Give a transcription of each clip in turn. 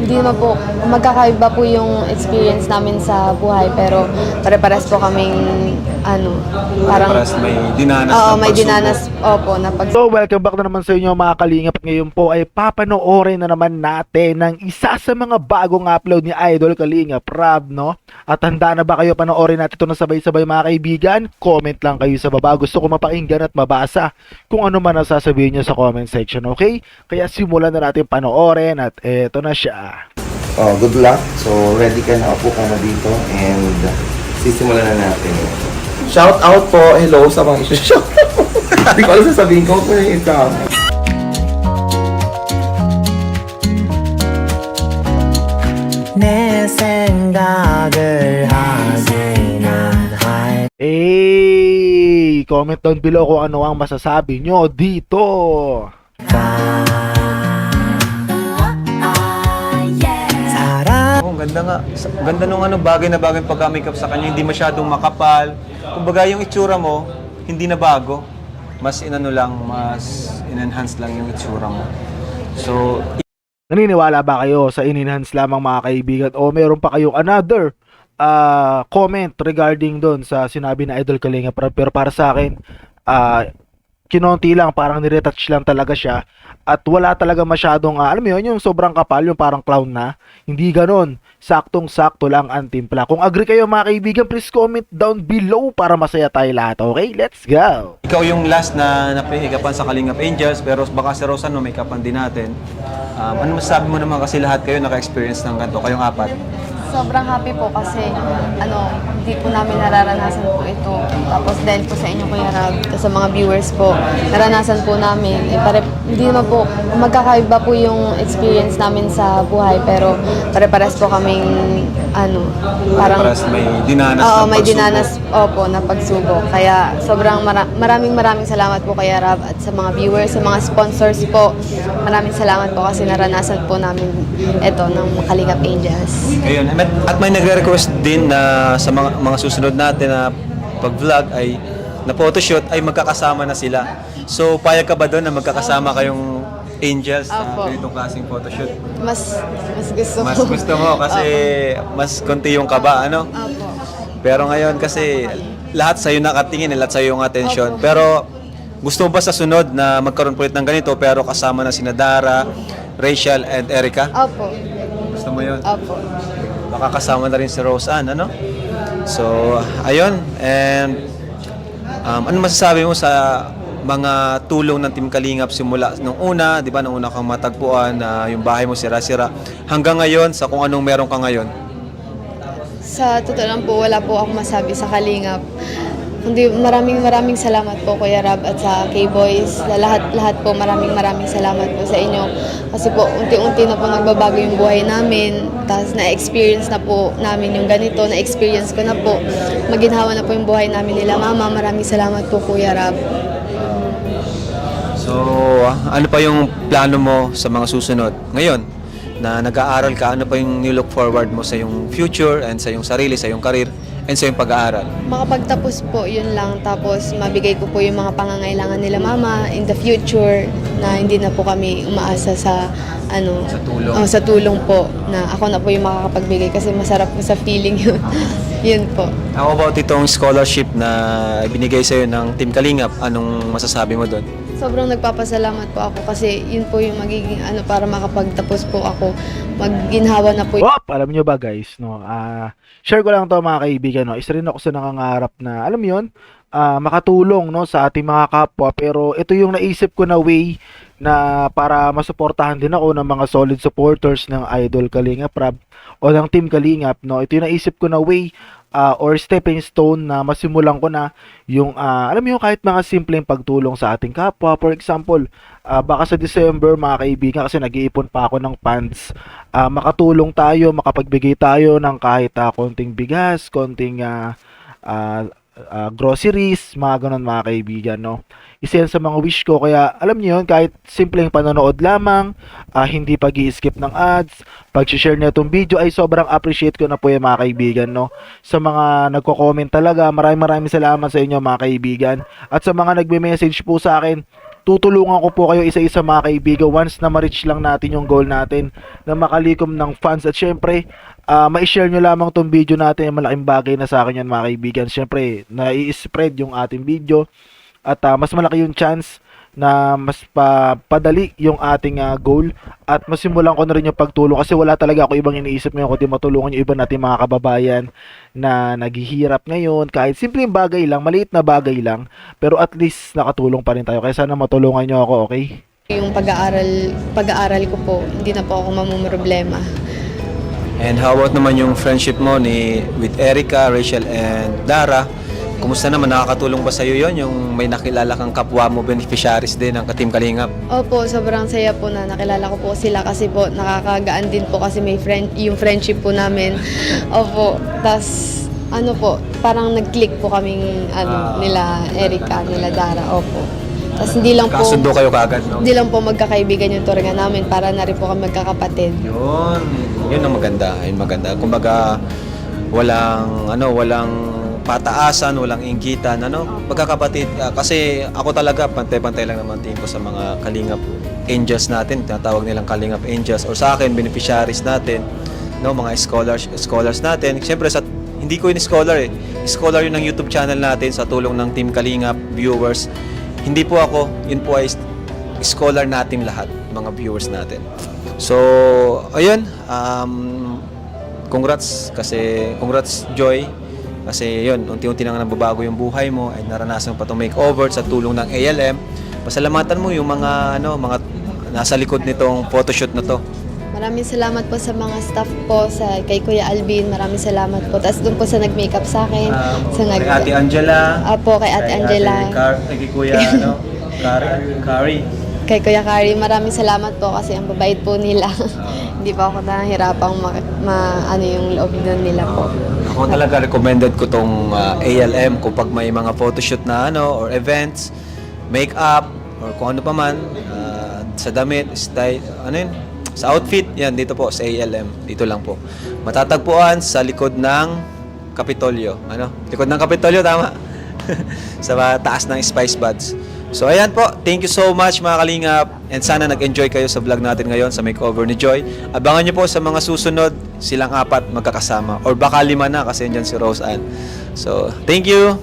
hindi naman po, magkakaiba po yung experience namin sa buhay, pero pare-pares po kaming, parang, Paras may dinanas oo, ng may pagsubok. dinanas, opo, na So, welcome back na naman sa inyo mga kalingap. Ngayon po ay papanoorin na naman natin ng isa sa mga bagong upload ni Idol Kalingap Rob, no? At handa na ba kayo panoorin natin ito na sabay-sabay mga kaibigan? Comment lang kayo sa baba. Gusto ko mapakinggan at mabasa kung ano man ang sasabihin nyo sa comment section, okay? Kaya simulan na natin panoorin at eto na siya. Oh, good luck. So, ready ka na, upo ka na dito and sisimulan na natin. Shout out po, hello sa mga shout out. Hindi ko alam sasabihin ko kung yung ikaw. 내 생각을 하진 않아. Comment down below kung ano ang masasabi nyo dito. 사랑 Oh, ganda nga. Ganda nung bagay na bagay pagka-makeup sa kanya, hindi masyadong makapal. Kumbaga yung itsura mo, hindi na bago. Mas mas in-enhance lang yung itsura mo. So, Naniniwala ba kayo sa in-enhance lamang mga kaibigan o meron pa kayong another comment regarding doon sa sinabi na Idol Kalingap Rob? Pero para sa akin, kinonti lang, parang niretouch lang talaga siya at wala talaga masyadong, alam mo yun, yung sobrang kapal, yung parang clown na. Hindi ganon. Saktong-sakto lang ang timpla. Kung agree kayo mga kaibigan, please comment down below para masaya tayo lahat. Okay, let's go! ikaw yung last na napahikapan sa Kalingap Angels, pero baka si Rosan no, make upan din natin. Ano masasabi mo naman kasi lahat kayo naka-experience ng ganito, kayong apat? sobrang happy po kasi, hindi po namin nararanasan po ito. Tapos dahil po sa inyo, Kuya Rab, sa mga viewers po, naranasan po namin. Hindi naman po, magkakaiba po yung experience namin sa buhay, pero pare-pares po kaming, parang, Paras may dinanas oo, ng may pagsubok. dinanas, opo, na pagsubok. Kaya sobrang maraming salamat po Kuya Rab at sa mga viewers, sa mga sponsors po. Maraming salamat po kasi naranasan po namin ito ng Kalingap Angels. Ayun, at may nagre-request din na sa mga susunod natin na pag-vlog ay na photoshoot ay magkakasama na sila. So, payag ka ba doon na magkakasama kayong angels sa Opo. ganitong klaseng photoshoot? Mas gusto ko. Mas gusto mo kasi mas konti yung kaba, ano? Opo. Pero ngayon kasi lahat sa'yo nakatingin, lahat sa'yo yung attention. Opo. Pero gusto mo ba sa sunod na magkaroon po ulit ng ganito pero kasama na sina Dara, Rachel, and Erica? Opo. Gusto mo yun? Opo. Baka kasama na rin si Roseanne, ano? So, ayun. And ano masasabi mo sa mga tulong ng Team Kalingap simula nung una, di ba, nung una kang matagpuan na yung bahay mo sira-sira, hanggang ngayon sa kung anong meron ka ngayon? Sa totoo lang po, wala po ako masabi sa Kalingap. Kundi maraming salamat po Kuya Rab at sa K-Boys. Sa lahat po, maraming salamat po sa inyo. Kasi po, unti-unti na po nagbabago yung buhay namin. Tapos na-experience na po namin yung ganito. Na-experience ko na po. Maginhawa na po yung buhay namin nila. Mama, maraming salamat po Kuya Rab. So, ano pa yung plano mo sa mga susunod? Ngayon, na nag-aaral ka, ano pa yung nilook forward mo sa yung future and sa yung sarili, sa yung career, and sa yung pag-aaral? Makapagtapos po, yun lang. Tapos mabigay ko po yung mga pangangailangan nila mama in the future na hindi na po kami umaasa sa Sa tulong. Sa tulong po na ako na po yung makakapagbigay kasi masarap po sa feeling yun. Yun po. How about itong scholarship na binigay sa'yo ng Team Kalingap? Anong masasabi mo doon? Sobrang nagpapasalamat po ako kasi yun po yung magiging para makapagtapos po ako. Magginhawa na po Wop! Alam nyo ba guys, no? Share ko lang to mga kaibigan, no? Isa rin ako sa nangangarap na, alam mo yun, makatulong, no, sa ating mga kapwa. Pero ito yung naisip ko na way na para masuportahan din ako ng mga solid supporters ng Idol Kalingap Rob o ng Team Kalingap, no? Ito yung naisip ko na way or stepping stone na masimulan ko na yung alam mo yung kahit mga simpleng pagtulong sa ating kapwa. For example, baka sa December mga kaibigan, kasi nag-iipon pa ako ng funds, makatulong tayo, makapagbigay tayo ng kahit konting bigas, konting groceries, mga ganun mga kaibigan, no? Isa yan sa mga wish ko, kaya alam niyo yun, kahit simpleng panonood lamang, hindi pag-i-skip ng ads, pag-share na itong video, ay sobrang appreciate ko na po yan mga kaibigan, no? Sa mga nagko-comment talaga, maraming salamat sa inyo mga kaibigan, at sa mga nagme-message po sa akin, tutulungan ko po kayo isa-isa mga kaibigan once na ma-reach lang natin yung goal natin na makalikom ng fans. At syempre, ma-share nyo lamang tong video natin. Malaking bagay na sa akin yan mga kaibigan. Syempre, na-i-spread yung ating video at mas malaki yung chance na mas padali yung ating goal at masimulan ko na rin yung pagtulong kasi wala talaga ako ibang iniisip ngayon kundi matulungan yung iba nating mga kababayan na naghihirap ngayon kahit simpleng bagay lang, maliit na bagay lang, pero at least nakatulong pa rin tayo kaya sana matulungan nyo ako, okay? Yung pag-aaral ko po, hindi na po ako mamumroblema. And how about naman yung friendship mo with Erica, Rachel, and Dara? Kumusta naman? Nakakatulong ba sa'yo yon yung may nakilala kang kapwa mo, beneficiaries din ng Ka-Team Kalingap? Opo, sobrang saya po na nakilala ko po sila kasi po nakakagaan din po kasi may yung friendship po namin. Opo, tas ano po, parang nag-click po kaming nila Erica, nila Dara. Opo. Tas hindi lang po Kasundo kayo kaagad, no? hindi lang po magkakaibigan yung turingan namin para na rin po kami magkakapatid. Yun ang maganda. Yun maganda. Kumbaga, walang pataasan, walang inggitan, magkakapatid. Kasi ako talaga, pantay-pantay lang naman tingin ko sa mga Kalingap Angels natin, tinatawag nilang Kalingap Angels, or sa akin, beneficiaries natin, mga scholars natin. Siyempre, hindi ko yun scholar scholar yun ng YouTube channel natin sa tulong ng Team Kalingap viewers. Hindi po ako, yun po ay scholar natin lahat, mga viewers natin. So, ayun, congrats Joy. Kasi yun, unti-unti nang nababago yung buhay mo ay naranasan pa itong makeover sa tulong ng ALM. Pasalamatan mo yung mga nasa likod nitong photoshoot na to. Maraming salamat po sa mga staff po, kay Kuya Alvin, maraming salamat po. Tapos doon po sa nag-makeup sa akin. Kay Ate Angela. Apo, kay Ate Angela. Kay Kuya, Kari. Kay Kuya Kari, maraming salamat po kasi ang babait po nila. Hindi pa ako nahihirapang yung loob doon nila po. Ako talaga recommended ko tong ALM kung pag may mga photoshoot na or events, makeup or kung ano pa man sa damit, style, sa outfit, yan dito po sa ALM. Dito lang po. Matatagpuan sa likod ng Kapitolyo. Likod ng Kapitolyo, tama? Sa taas ng Spice Buds. So ayan po, thank you so much mga Kalingap and sana nag-enjoy kayo sa vlog natin ngayon sa makeover ni Joy. Abangan nyo po sa mga susunod, silang 4 magkakasama or baka 5 na kasi andyan si Rose Ann. So, thank you!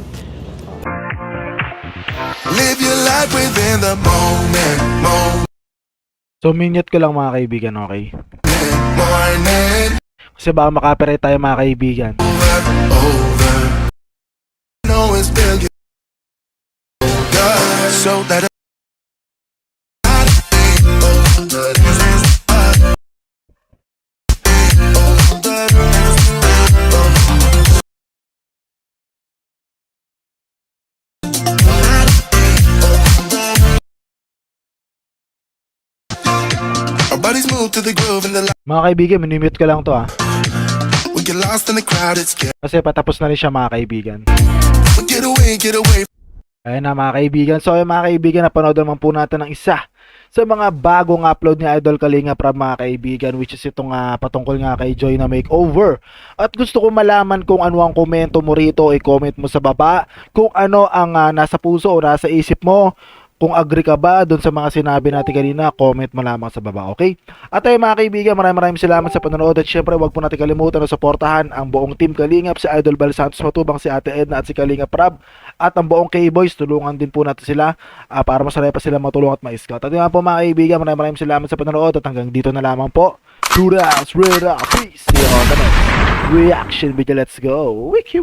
Live your life within the moment. So minute ko lang mga kaibigan, okay? Morning Kasi baka makapirate tayo mga kaibigan. over. No, it's still you. So that our bodies move to the groove and the light. Mga kaibigan, minimute ko lang to We get lost in the crowd, it's scary. Kasi patapos na rin siya mga kaibigan. We get away. Ayun na mga kaibigan. So ayun mga kaibigan, napanood naman po natin ng isa sa mga bagong upload ni Idol Kalinga Prab mga kaibigan, which is itong patungkol nga kay Joy na makeover. At gusto ko malaman kung ano ang komento mo rito, i-comment mo sa baba kung ano ang nasa puso o nasa isip mo. Kung agree ka ba doon sa mga sinabi natin kanina, comment mo lamang sa baba, okay? At ayun mga kaibigan, maraming salamat sa panonood at syempre wag po natin kalimutan na suportahan ang buong Team Kalingap, si Idol Bal Santos Matubang, si Ate Edna at si Kalinga Prab at ang buong K-Boys. Tulungan din po natin sila para masaya pa sila matulong at ma-scout. At yun nga po mga kaibigan, maraming salamat sa panonood at hanggang dito na lamang po. Toodles, peace! See you on the next reaction video. Let's go! Wiki!